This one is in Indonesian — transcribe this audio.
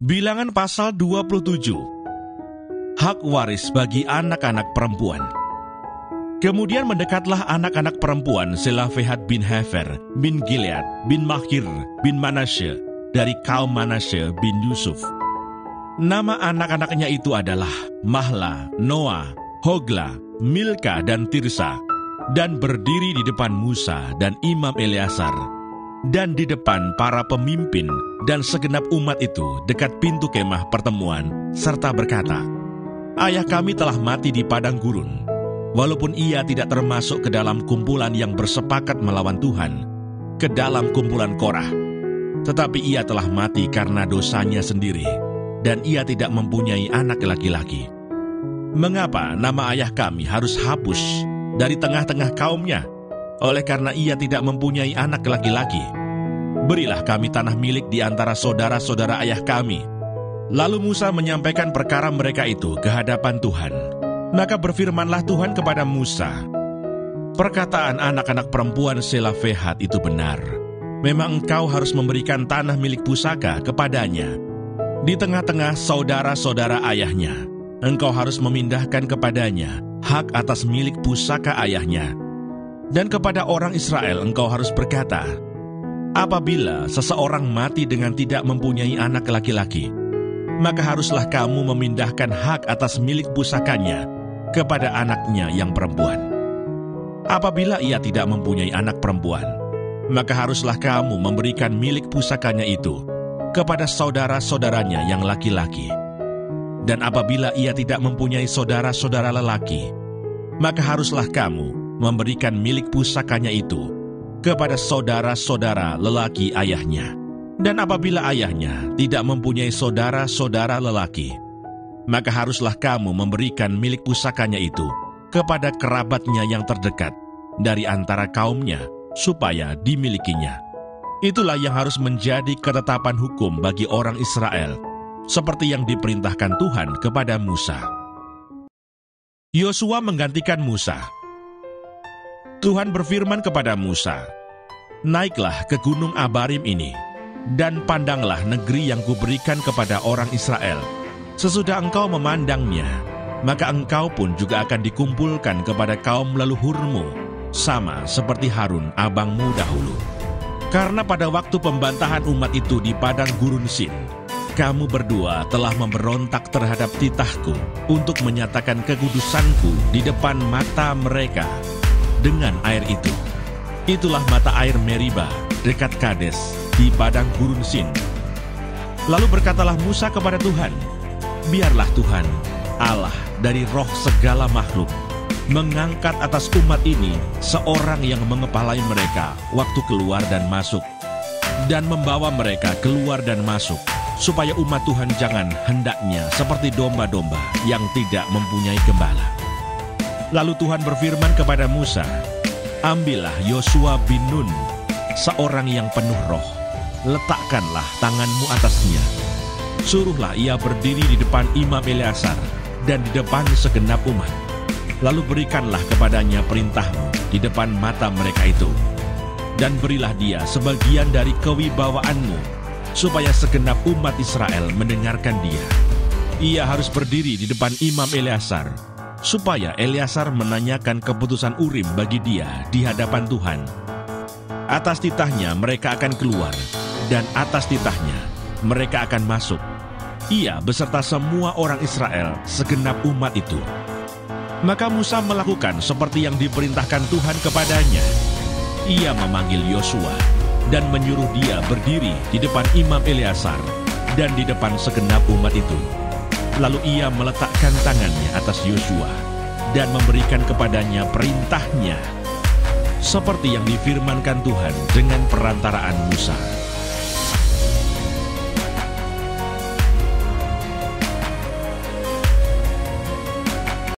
Bilangan pasal 27. Hak waris bagi anak-anak perempuan. Kemudian mendekatlah anak-anak perempuan Selafehat bin Hefer, bin Gilead, bin Makir, bin Manasye, dari kaum Manasye bin Yusuf. Nama anak-anaknya itu adalah Mahla, Noah, Hogla, Milka, dan Tirsa, dan berdiri di depan Musa dan Imam Eleazar, dan di depan para pemimpin dan segenap umat itu dekat pintu kemah pertemuan, serta berkata, "Ayah kami telah mati di padang gurun, walaupun ia tidak termasuk ke dalam kumpulan yang bersepakat melawan Tuhan, ke dalam kumpulan Korah. Tetapi ia telah mati karena dosanya sendiri, dan ia tidak mempunyai anak laki-laki. Mengapa nama ayah kami harus hapus dari tengah-tengah kaumnya? Oleh karena ia tidak mempunyai anak laki-laki. Berilah kami tanah milik di antara saudara-saudara ayah kami." Lalu Musa menyampaikan perkara mereka itu ke hadapan Tuhan. Maka berfirmanlah Tuhan kepada Musa, "Perkataan anak-anak perempuan Selafehat itu benar. Memang engkau harus memberikan tanah milik pusaka kepadanya. Di tengah-tengah saudara-saudara ayahnya, engkau harus memindahkan kepadanya hak atas milik pusaka ayahnya. Dan kepada orang Israel engkau harus berkata, apabila seseorang mati dengan tidak mempunyai anak laki-laki, maka haruslah kamu memindahkan hak atas milik pusakanya kepada anaknya yang perempuan. Apabila ia tidak mempunyai anak perempuan, maka haruslah kamu memberikan milik pusakanya itu kepada saudara-saudaranya yang laki-laki. Dan apabila ia tidak mempunyai saudara-saudara lelaki, maka haruslah kamu memberikan milik pusakanya itu kepada saudara-saudara lelaki ayahnya. Dan apabila ayahnya tidak mempunyai saudara-saudara lelaki, maka haruslah kamu memberikan milik pusakanya itu kepada kerabatnya yang terdekat dari antara kaumnya, supaya dimilikinya. Itulah yang harus menjadi ketetapan hukum bagi orang Israel, seperti yang diperintahkan Tuhan kepada Musa." Yosua menggantikan Musa. Tuhan berfirman kepada Musa, "Naiklah ke gunung Abarim ini, dan pandanglah negeri yang kuberikan kepada orang Israel. Sesudah engkau memandangnya, maka engkau pun juga akan dikumpulkan kepada kaum leluhurmu, sama seperti Harun abangmu dahulu. Karena pada waktu pembantahan umat itu di padang gurun Sin, kamu berdua telah memberontak terhadap titahku untuk menyatakan kekudusanku di depan mata mereka dengan air itu. Itulah mata air Meriba dekat Kades di padang gurun Sin." Lalu berkatalah Musa kepada Tuhan, "Biarlah Tuhan, Allah dari roh segala makhluk, mengangkat atas umat ini seorang yang mengepalai mereka waktu keluar dan masuk, dan membawa mereka keluar dan masuk, supaya umat Tuhan jangan hendaknya seperti domba-domba yang tidak mempunyai gembala." Lalu Tuhan berfirman kepada Musa, "Ambillah Yosua bin Nun, seorang yang penuh roh, letakkanlah tanganmu atasnya. Suruhlah ia berdiri di depan Imam Eleazar dan di depan segenap umat. Lalu berikanlah kepadanya perintahmu di depan mata mereka itu. Dan berilah dia sebagian dari kewibawaanmu, supaya segenap umat Israel mendengarkan dia. Ia harus berdiri di depan Imam Eleazar, supaya Eleazar menanyakan keputusan Urim bagi dia di hadapan Tuhan. Atas titahnya mereka akan keluar, dan atas titahnya mereka akan masuk, ia beserta semua orang Israel, segenap umat itu." Maka Musa melakukan seperti yang diperintahkan Tuhan kepadanya. Ia memanggil Yosua dan menyuruh dia berdiri di depan Imam Eleazar dan di depan segenap umat itu. Lalu ia meletakkan tangannya atas Yosua dan memberikan kepadanya perintahnya, seperti yang difirmankan Tuhan dengan perantaraan Musa.